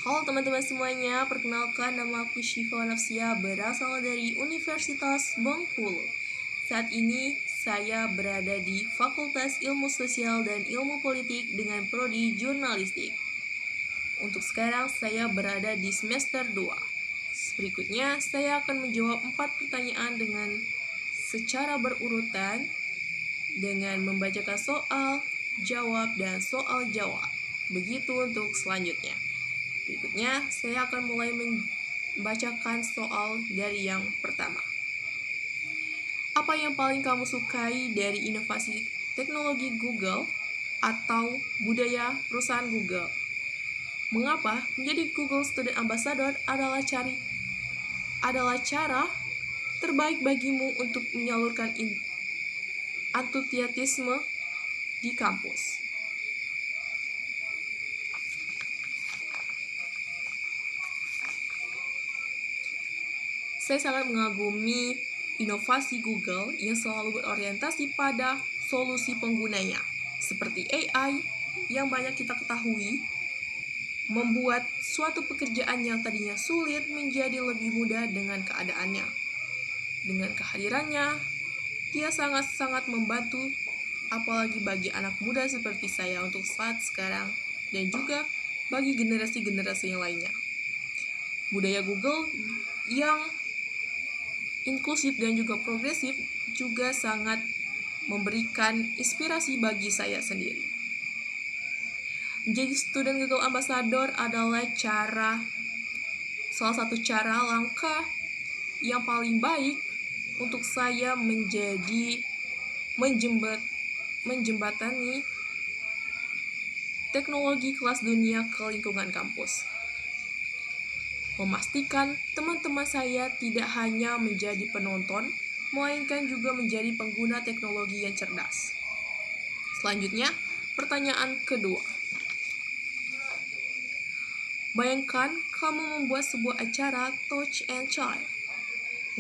Halo teman-teman semuanya, perkenalkan nama aku Syifa Nafsia, berasal dari Universitas Bengkulu. Saat ini saya berada di Fakultas Ilmu Sosial dan Ilmu Politik dengan prodi Jurnalistik. Untuk sekarang saya berada di semester 2. Berikutnya saya akan menjawab 4 pertanyaan dengan secara berurutan dengan membacakan soal, jawab, dan soal jawab. Begitu untuk selanjutnya. Berikutnya, saya akan mulai membacakan soal dari yang pertama. Apa yang paling kamu sukai dari inovasi teknologi Google atau budaya perusahaan Google? Mengapa menjadi Google Student Ambassador adalah cara terbaik bagimu untuk menyalurkan antusiasme di kampus? Saya sangat mengagumi inovasi Google yang selalu berorientasi pada solusi penggunanya, seperti AI yang banyak kita ketahui, membuat suatu pekerjaan yang tadinya sulit menjadi lebih mudah dengan keadaannya. Dengan kehadirannya, dia sangat-sangat membantu, apalagi bagi anak muda seperti saya untuk saat sekarang, dan juga bagi generasi-generasi yang lainnya. Budaya Google yang inklusif dan juga progresif juga sangat memberikan inspirasi bagi saya sendiri. Menjadi student Google Ambassador adalah salah satu cara langkah yang paling baik untuk saya menjembatani teknologi kelas dunia ke lingkungan kampus. Memastikan teman-teman saya tidak hanya menjadi penonton, melainkan juga menjadi pengguna teknologi yang cerdas. Selanjutnya, pertanyaan kedua. Bayangkan kamu membuat sebuah acara Touch and Chai,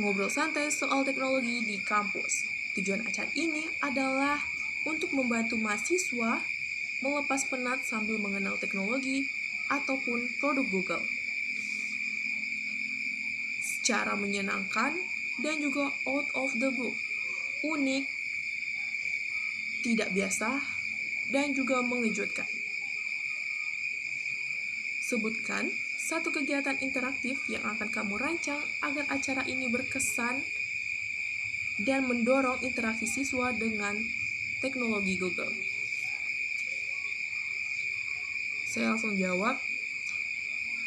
ngobrol santai soal teknologi di kampus. Tujuan acara ini adalah untuk membantu mahasiswa melepas penat sambil mengenal teknologi ataupun produk Google. Secara menyenangkan dan juga out of the book, unik, tidak biasa, dan juga mengejutkan. Sebutkan satu kegiatan interaktif yang akan kamu rancang agar acara ini berkesan dan mendorong interaksi siswa dengan teknologi Google. Saya langsung jawab.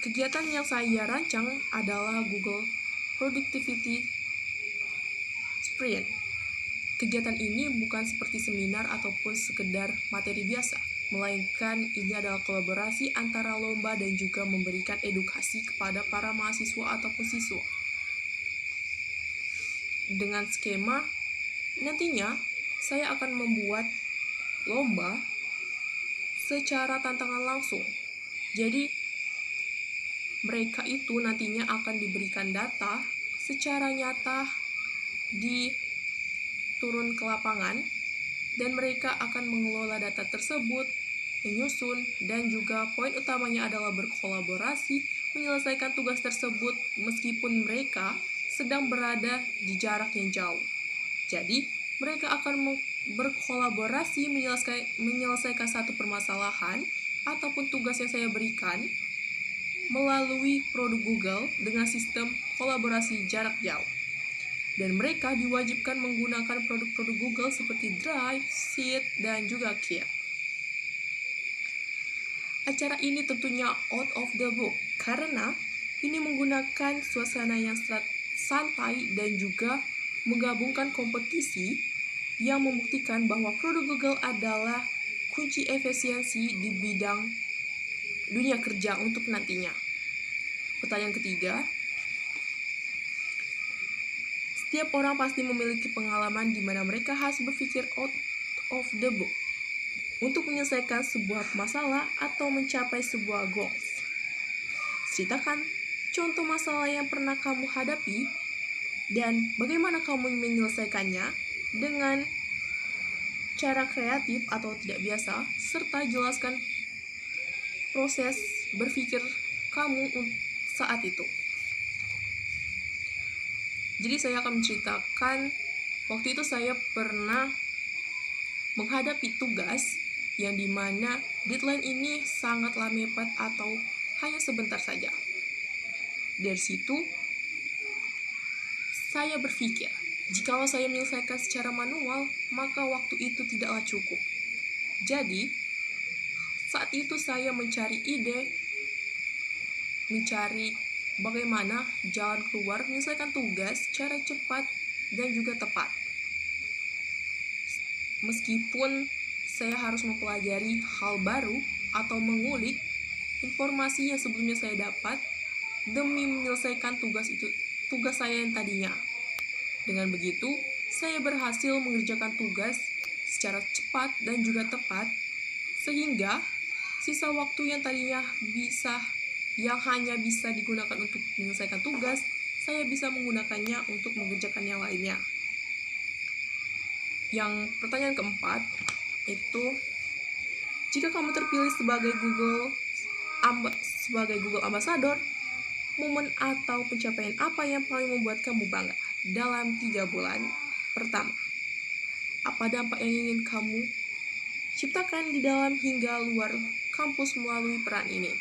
Kegiatan yang saya rancang adalah Google Productivity Sprint. Kegiatan ini bukan seperti seminar ataupun sekedar materi biasa, melainkan ini adalah kolaborasi antara lomba dan juga memberikan edukasi kepada para mahasiswa ataupun siswa. Dengan skema, nantinya saya akan membuat lomba secara tantangan langsung. Jadi, mereka itu nantinya akan diberikan data secara nyata turun ke lapangan, dan mereka akan mengelola data tersebut, menyusun, dan juga poin utamanya adalah berkolaborasi menyelesaikan tugas tersebut meskipun mereka sedang berada di jarak yang jauh. Jadi, mereka akan berkolaborasi menyelesaikan satu permasalahan ataupun tugas yang saya berikan melalui produk Google dengan sistem kolaborasi jarak jauh. Dan mereka diwajibkan menggunakan produk-produk Google seperti Drive, Sheet, dan juga Keep. Acara ini tentunya out of the book karena ini menggunakan suasana yang santai dan juga menggabungkan kompetisi yang membuktikan bahwa produk Google adalah kunci efisiensi di bidang dunia kerja untuk nantinya. Pertanyaan ketiga, setiap orang pasti memiliki pengalaman di mana mereka harus berpikir out of the book untuk menyelesaikan sebuah masalah atau mencapai sebuah goals. Ceritakan contoh masalah yang pernah kamu hadapi dan bagaimana kamu menyelesaikannya dengan cara kreatif atau tidak biasa, serta jelaskan proses berpikir kamu saat itu. Jadi saya akan menceritakan waktu itu saya pernah menghadapi tugas yang dimana deadline ini sangatlah mepet atau hanya sebentar saja. Dari situ, saya berpikir, jikalau saya menyelesaikan secara manual, maka waktu itu tidaklah cukup. Jadi, saat itu saya mencari ide, mencari bagaimana jalan keluar menyelesaikan tugas secara cepat dan juga tepat. Meskipun saya harus mempelajari hal baru atau mengulik informasi yang sebelumnya saya dapat demi menyelesaikan tugas saya yang tadinya. Dengan begitu, saya berhasil mengerjakan tugas secara cepat dan juga tepat, sehingga sisa waktu yang tadinya hanya bisa digunakan untuk menyelesaikan tugas, saya bisa menggunakannya untuk mengerjakan yang lainnya. Yang pertanyaan keempat itu, jika kamu terpilih sebagai Google Ambassador, momen atau pencapaian apa yang paling membuat kamu bangga dalam 3 bulan pertama? Apa dampak yang ingin kamu ciptakan di dalam hingga luar kampus melalui peran ini?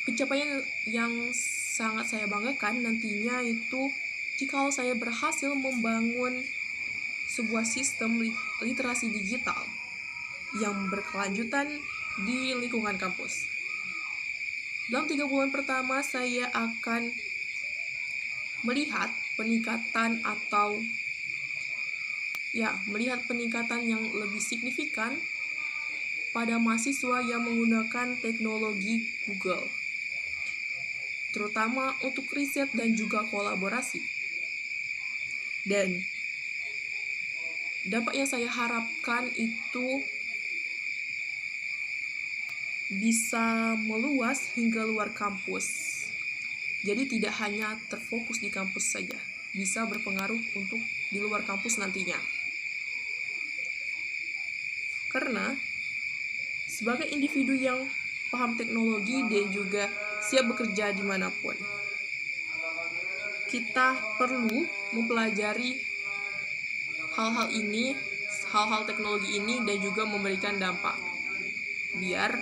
Pencapaian yang sangat saya banggakan nantinya itu jikalau saya berhasil membangun sebuah sistem literasi digital yang berkelanjutan di lingkungan kampus. Dalam 3 bulan pertama saya akan melihat peningkatan yang lebih signifikan pada mahasiswa yang menggunakan teknologi Google, terutama untuk riset dan juga kolaborasi. Dan dampak yang saya harapkan itu bisa meluas hingga luar kampus. Jadi tidak hanya terfokus di kampus saja, bisa berpengaruh untuk di luar kampus nantinya. Karena sebagai individu yang paham teknologi dan juga siap bekerja dimanapun, kita perlu mempelajari hal-hal teknologi ini dan juga memberikan dampak. Biar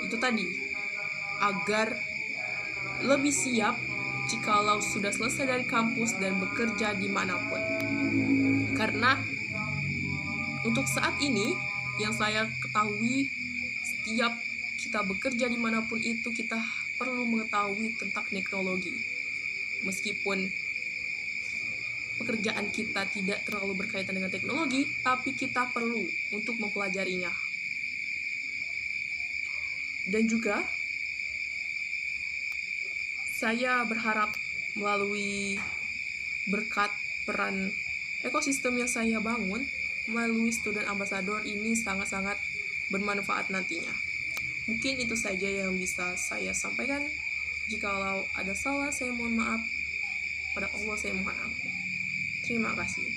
itu tadi, agar lebih siap jikalau sudah selesai dari kampus dan bekerja dimanapun. Karena untuk saat ini yang saya ketahui, setiap kita bekerja dimanapun itu kita perlu mengetahui tentang teknologi. Meskipun pekerjaan kita tidak terlalu berkaitan dengan teknologi, tapi kita perlu untuk mempelajarinya. Dan juga saya berharap melalui berkat peran ekosistem yang saya bangun melalui Student Ambassador ini sangat-sangat bermanfaat nantinya. Mungkin itu saja yang bisa saya sampaikan. Jikalau ada salah, saya mohon maaf. Pada Allah saya mohon ampun. Terima kasih.